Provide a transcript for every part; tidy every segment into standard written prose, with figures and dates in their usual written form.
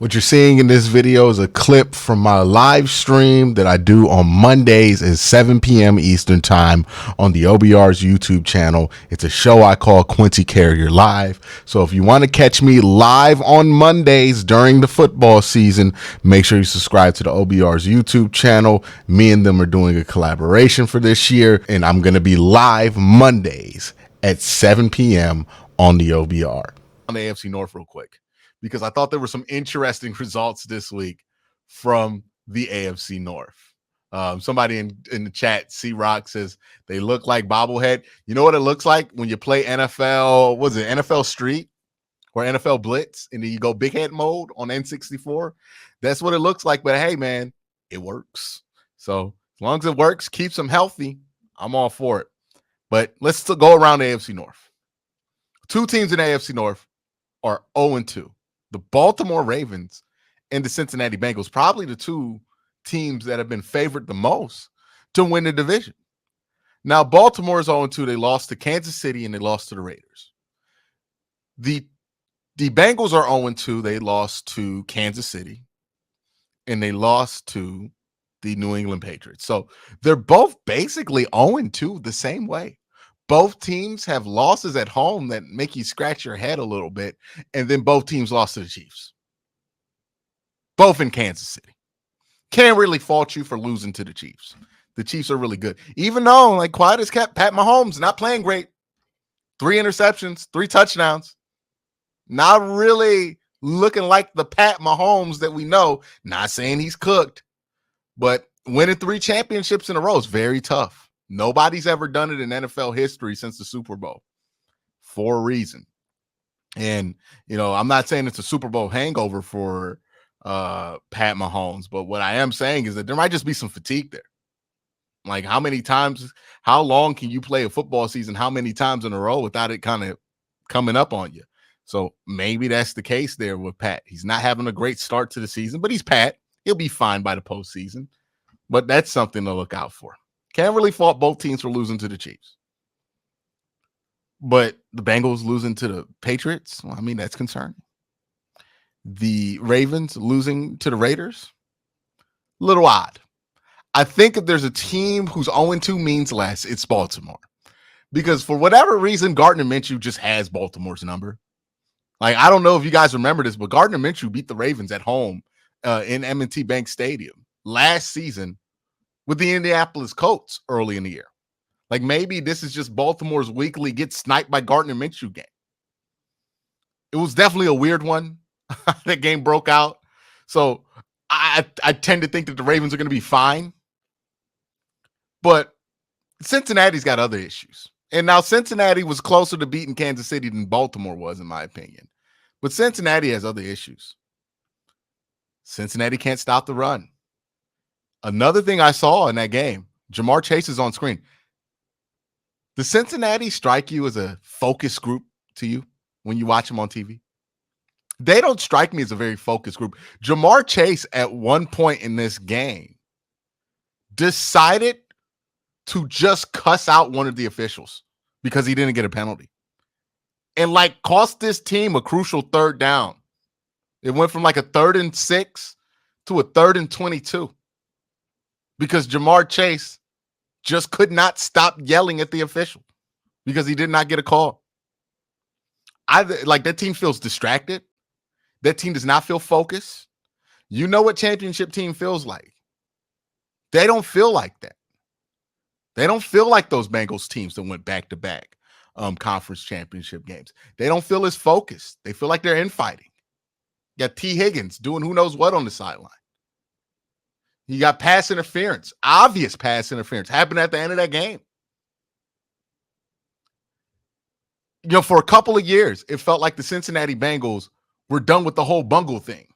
What you're seeing in this video is a clip from my live stream that I do on Mondays at 7 p.m. Eastern Time on the OBR's YouTube channel. It's a show I call Quincy Carrier Live. So if you want to catch me live on Mondays during the football season, make sure you subscribe to the OBR's YouTube channel. Me and them are doing a collaboration for this year, and I'm going to be live Mondays at 7 p.m. on the OBR. On the AFC North real quick, because I thought there were some interesting results this week from the AFC North. Somebody in the chat, C-Rock, says they look like bobblehead. You know what it looks like when you play NFL, was it NFL Street or NFL Blitz, and then you go big head mode on N64? That's what it looks like, but hey, man, it works. So as long as it works, keeps them healthy, I'm all for it. But let's still go around the AFC North. Two teams in the AFC North are 0-2. The Baltimore Ravens and the Cincinnati Bengals, probably the two teams that have been favored the most to win the division. Now, Baltimore is 0-2. They lost to Kansas City and they lost to the Raiders. The Bengals are 0-2. They lost to Kansas City and they lost to the New England Patriots. So they're both basically 0-2 the same way. Both teams have losses at home that make you scratch your head a little bit, and then both teams lost to the Chiefs. Both in Kansas City. Can't really fault you for losing to the Chiefs. The Chiefs are really good. Even though, like, quiet as kept, Pat Mahomes not playing great. 3 interceptions, 3 touchdowns. Not really looking like the Pat Mahomes that we know. Not saying he's cooked, but winning 3 championships in a row is very tough. Nobody's ever done it in NFL history since the Super Bowl for a reason. And, you know, I'm not saying it's a Super Bowl hangover for Pat Mahomes, but what I am saying is that there might just be some fatigue there. Like, how long can you play a football season, how many times in a row without it kind of coming up on you? So maybe that's the case there with Pat. He's not having a great start to the season, but he's Pat. He'll be fine by the postseason. But that's something to look out for. Can't really fault both teams for losing to the Chiefs. But the Bengals losing to the Patriots, well, I mean, that's concerning. The Ravens losing to the Raiders, a little odd. I think if there's a team who's 0-2 means less, it's Baltimore. Because for whatever reason, Gardner Minshew just has Baltimore's number. Like, I don't know if you guys remember this, but Gardner Minshew beat the Ravens at home in M&T Bank Stadium last season with the Indianapolis Colts early in the year. Like, maybe this is just Baltimore's weekly get sniped by Gardner Minshew game. It was definitely a weird one. That game broke out. So I tend to think that the Ravens are going to be fine. But Cincinnati's got other issues. And now Cincinnati was closer to beating Kansas City than Baltimore was, in my opinion. But Cincinnati has other issues. Cincinnati can't stop the run. Another thing I saw in that game, Jamar Chase is on screen. Does Cincinnati strike you as a focus group to you when you watch them on TV? They don't strike me as a very focused group. Jamar Chase, at one point in this game, decided to just cuss out one of the officials because he didn't get a penalty. And, like, cost this team a crucial 3rd down. It went from like a 3rd and 6 to a 3rd and 22. Because Jamar Chase just could not stop yelling at the official because he did not get a call. Like, that team feels distracted. That team does not feel focused. You know what championship team feels like. They don't feel like that. They don't feel like those Bengals teams that went back-to-back conference championship games. They don't feel as focused. They feel like they're infighting. You got T. Higgins doing who knows what on the sideline. You got pass interference, obvious pass interference, happened at the end of that game. You know, for a couple of years, it felt like the Cincinnati Bengals were done with the whole bungle thing.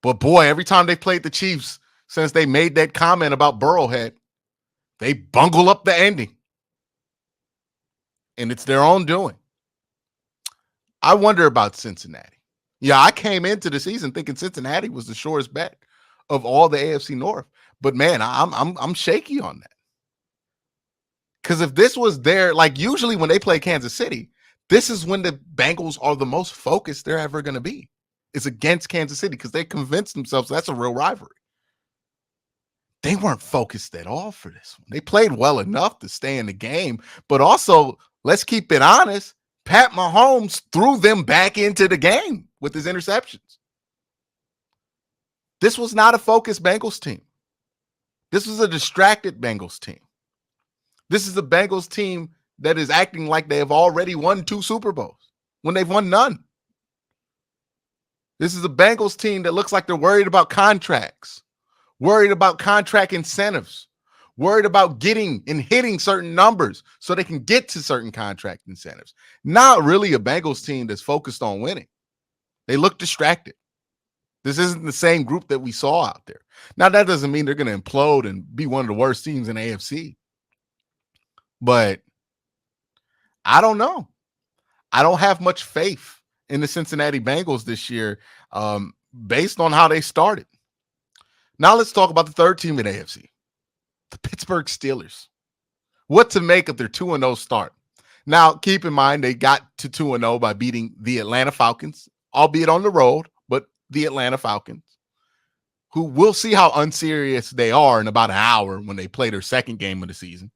But boy, every time they played the Chiefs since they made that comment about Burrowhead, they bungle up the ending. And it's their own doing. I wonder about Cincinnati. Yeah, I came into the season thinking Cincinnati was the surest bet of all the AFC North. But man, I'm shaky on that. Because if this was their, like, usually when they play Kansas City, this is when the Bengals are the most focused they're ever going to be. is against Kansas City because they convinced themselves that's a real rivalry. They weren't focused at all for this one. They played well enough to stay in the game, but also, let's keep it honest, Pat Mahomes threw them back into the game with his interceptions. This was not a focused Bengals team. This was a distracted Bengals team. This is a Bengals team that is acting like they have already won 2 Super Bowls when they've won none. This is a Bengals team that looks like they're worried about contracts, worried about contract incentives, worried about getting and hitting certain numbers so they can get to certain contract incentives. Not really a Bengals team that's focused on winning. They look distracted. This isn't the same group that we saw out there. Now, that doesn't mean they're going to implode and be one of the worst teams in AFC. But I don't know. I don't have much faith in the Cincinnati Bengals this year based on how they started. Now let's talk about the third team in AFC, the Pittsburgh Steelers. What to make of their 2-0 start? Now, keep in mind, they got to 2-0 by beating the Atlanta Falcons, albeit on the road, but the Atlanta Falcons, who we'll see how unserious they are in about an hour when they play their second game of the season.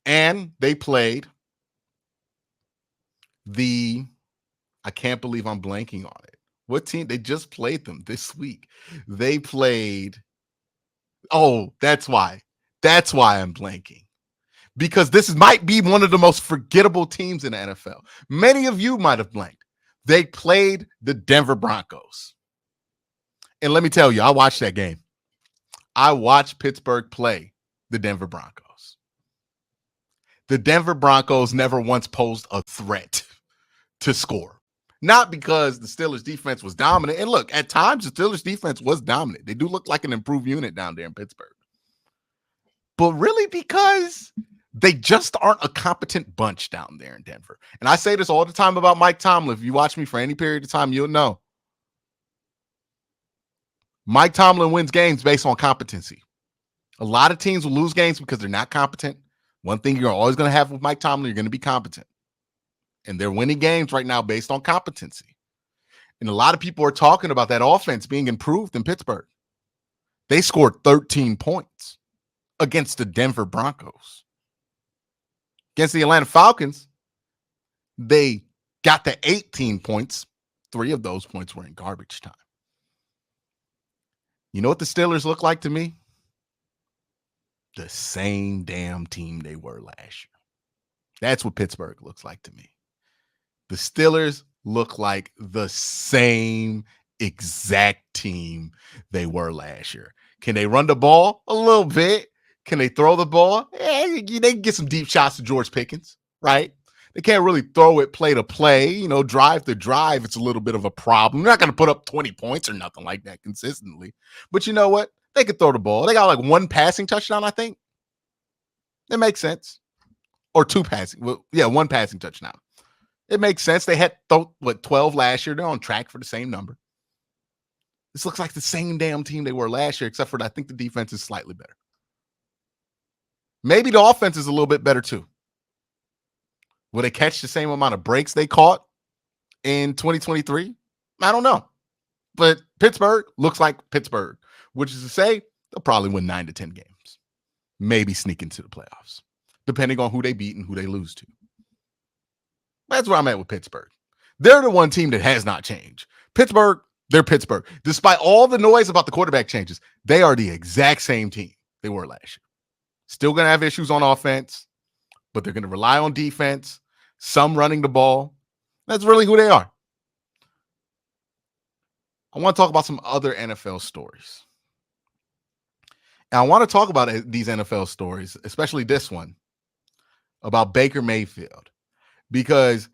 And they played I can't believe I'm blanking on it. What team? They just played them this week. They played. Oh, that's why. That's why I'm blanking. Because this might be one of the most forgettable teams in the NFL. Many of you might have blanked. They played the Denver Broncos. And let me tell you, I watched that game. I watched Pittsburgh play the Denver Broncos. The Denver Broncos never once posed a threat to score. Not because the Steelers defense was dominant. And look, at times the Steelers defense was dominant. They do look like an improved unit down there in Pittsburgh. But really because they just aren't a competent bunch down there in Denver. And I say this all the time about Mike Tomlin. If you watch me for any period of time, you'll know. Mike Tomlin wins games based on competency. A lot of teams will lose games because they're not competent. One thing you're always going to have with Mike Tomlin, you're going to be competent. And they're winning games right now based on competency. And a lot of people are talking about that offense being improved in Pittsburgh. They scored 13 points against the Denver Broncos. Against the Atlanta Falcons, they got to 18 points. 3 of those points were in garbage time. You know what the Steelers look like to me? The same damn team they were last year. That's what Pittsburgh looks like to me. The Steelers look like the same exact team they were last year. Can they run the ball? A little bit. Can they throw the ball? They can get some deep shots to George Pickens, right? They can't really throw it play to play, drive to drive. It's a little bit of a problem. They're not going to put up 20 points or nothing like that consistently. But you know what? They could throw the ball. They got like 1 passing touchdown, I think. It makes sense. Or 2 passing. Well, yeah, 1 passing touchdown. It makes sense. They had 12 last year. They're on track for the same number. This looks like the same damn team they were last year, except for I think the defense is slightly better. Maybe the offense is a little bit better too. Will they catch the same amount of breaks they caught in 2023? I don't know. But Pittsburgh looks like Pittsburgh, which is to say they'll probably win 9 to 10 games. Maybe sneak into the playoffs, depending on who they beat and who they lose to. That's where I'm at with Pittsburgh. They're the one team that has not changed. Pittsburgh, they're Pittsburgh. Despite all the noise about the quarterback changes, they are the exact same team they were last year. Still going to have issues on offense, but they're going to rely on defense, some running the ball. That's really who they are. I want to talk about some other NFL stories. And I want to talk about these NFL stories, especially this one, about Baker Mayfield. Because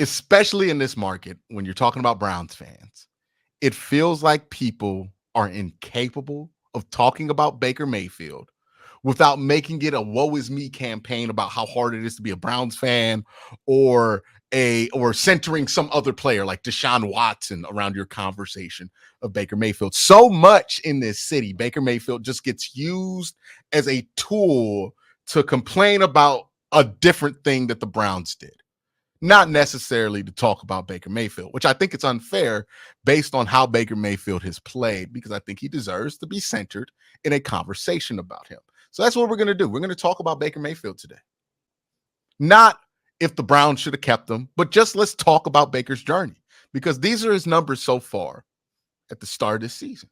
especially in this market, when you're talking about Browns fans, it feels like people are incapable of talking about Baker Mayfield without making it a woe is me campaign about how hard it is to be a Browns fan or centering some other player like Deshaun Watson around your conversation of Baker Mayfield. So much in this city, Baker Mayfield just gets used as a tool to complain about a different thing that the Browns did. not necessarily to talk about Baker Mayfield, which I think it's unfair based on how Baker Mayfield has played, because I think he deserves to be centered in a conversation about him. So that's what we're going to do. We're going to talk about Baker Mayfield today. Not if the Browns should have kept him, but just let's talk about Baker's journey, because these are his numbers so far at the start of this season.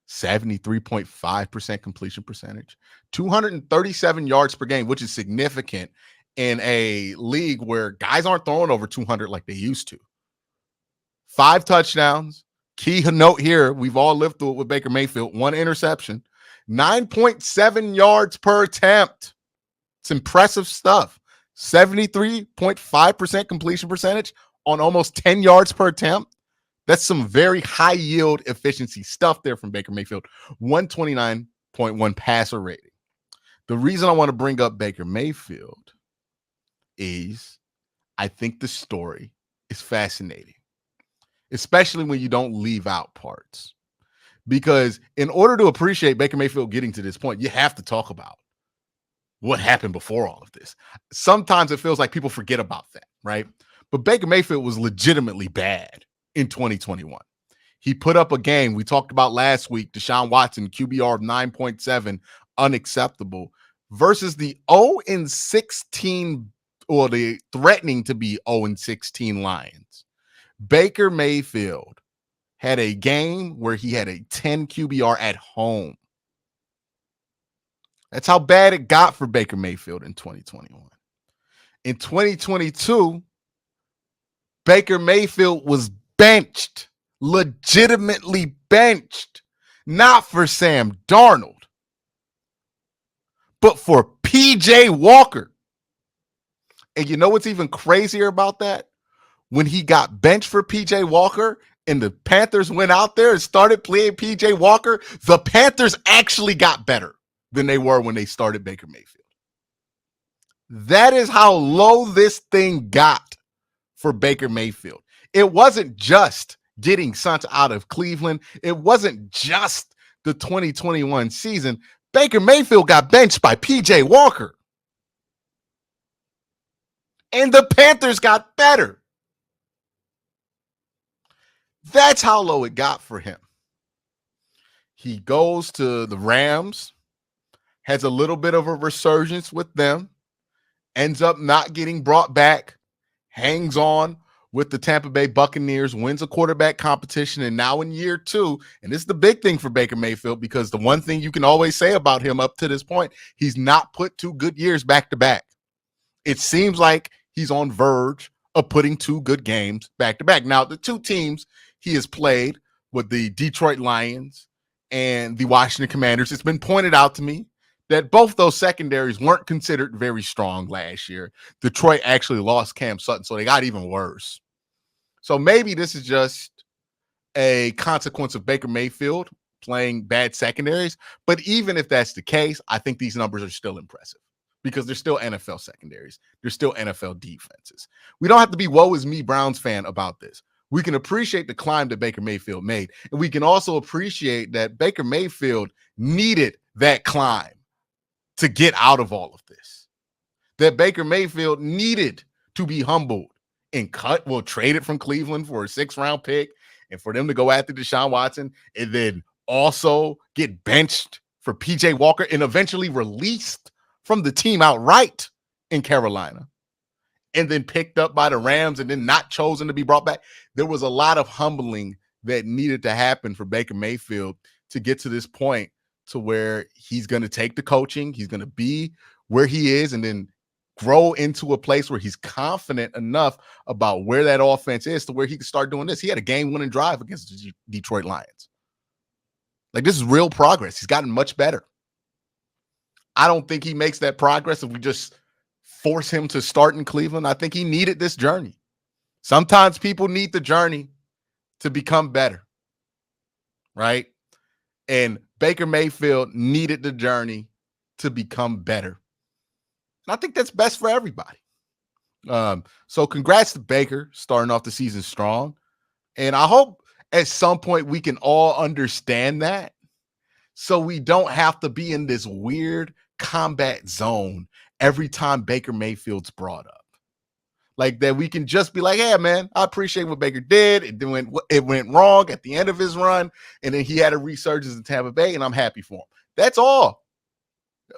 73.5% completion percentage, 237 yards per game, which is significant in a league where guys aren't throwing over 200 like they used to. 5 touchdowns. Key note here, we've all lived through it with Baker Mayfield. 1 interception. 9.7 yards per attempt. It's impressive stuff. 73.5% completion percentage on almost 10 yards per attempt. That's some very high yield efficiency stuff there from Baker Mayfield. 129.1 passer rating. The reason I want to bring up Baker Mayfield is I think the story is fascinating, especially when you don't leave out parts. Because in order to appreciate Baker Mayfield getting to this point, you have to talk about what happened before all of this. Sometimes it feels like people forget about that, right? But Baker Mayfield was legitimately bad in 2021. He put up a game we talked about last week, Deshaun Watson, QBR of 9.7, unacceptable, versus the 0-16, or the threatening to be 0-16 Lions. Baker Mayfield had a game where he had a 10 QBR at home. That's how bad it got for Baker Mayfield in 2021. In 2022, Baker Mayfield was benched, legitimately benched, not for Sam Darnold, but for PJ Walker. And you know what's even crazier about that? When he got benched for PJ Walker and the Panthers went out there and started playing PJ Walker, the Panthers actually got better than they were when they started Baker Mayfield. That is how low this thing got for Baker Mayfield. It wasn't just getting sent out of Cleveland. It wasn't just the 2021 season. Baker Mayfield got benched by PJ Walker. And the Panthers got better. That's how low it got for him. He goes to the Rams, has a little bit of a resurgence with them, ends up not getting brought back, hangs on with the Tampa Bay Buccaneers, wins a quarterback competition, and now in year 2, and this is the big thing for Baker Mayfield, because the one thing you can always say about him up to this point, he's not put 2 good years back to back. It seems like he's on verge of putting 2 good games back to back. Now, the 2 teams he has played with the Detroit Lions and the Washington Commanders, it's been pointed out to me that both those secondaries weren't considered very strong last year. Detroit actually lost Cam Sutton, so they got even worse. So maybe this is just a consequence of Baker Mayfield playing bad secondaries. But even if that's the case, I think these numbers are still impressive, because they're still NFL secondaries. They're still NFL defenses. We don't have to be woe is me Browns fan about this. We can appreciate the climb that Baker Mayfield made. And we can also appreciate that Baker Mayfield needed that climb to get out of all of this. That Baker Mayfield needed to be humbled and traded from Cleveland for a 6th-round pick, and for them to go after Deshaun Watson, and then also get benched for PJ Walker and eventually released from the team outright in Carolina, and then picked up by the Rams and then not chosen to be brought back. There was a lot of humbling that needed to happen for Baker Mayfield to get to this point, to where he's going to take the coaching, he's going to be where he is, and then grow into a place where he's confident enough about where that offense is to where he can start doing this. He had a game-winning drive against the Detroit Lions. Like, this is real progress. He's gotten much better. I don't think he makes that progress if we just force him to start in Cleveland. I think he needed this journey. Sometimes people need the journey to become better, right? And Baker Mayfield needed the journey to become better. And I think that's best for everybody. So congrats to Baker starting off the season strong. And I hope at some point we can all understand that, so we don't have to be in this weird combat zone every time Baker Mayfield's brought up. Like that we can just be like, hey, man, I appreciate what Baker did. It went wrong at the end of his run, and then he had a resurgence in Tampa Bay, and I'm happy for him. That's all.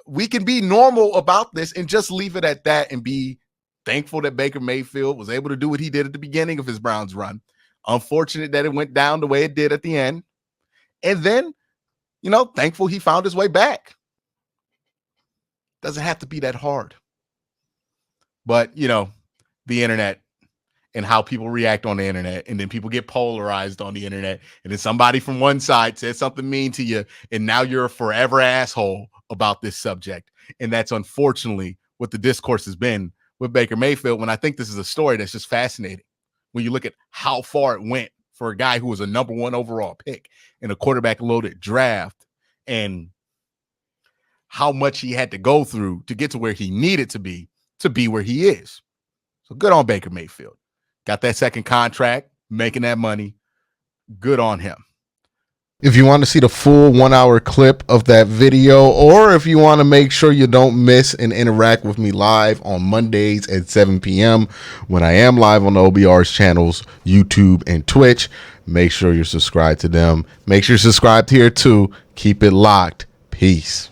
We can be normal about this and just leave it at that and be thankful that Baker Mayfield was able to do what he did at the beginning of his Browns run. Unfortunate that it went down the way it did at the end. And then, thankful he found his way back. Doesn't have to be that hard. But, the internet and how people react on the internet, and then people get polarized on the internet, and then somebody from one side says something mean to you, and now you're a forever asshole about this subject. And that's unfortunately what the discourse has been with Baker Mayfield, when I think this is a story that's just fascinating. When you look at how far it went for a guy who was a number 1 overall pick in a quarterback-loaded draft, and how much he had to go through to get to where he needed to be where he is. So good on Baker Mayfield. Got that second contract, making that money. Good on him. If you want to see the full 1-hour clip of that video, or if you want to make sure you don't miss and interact with me live on Mondays at 7 p.m. when I am live on the OBR's channels, YouTube and Twitch, make sure you're subscribed to them. Make sure you're subscribed here too. Keep it locked. Peace.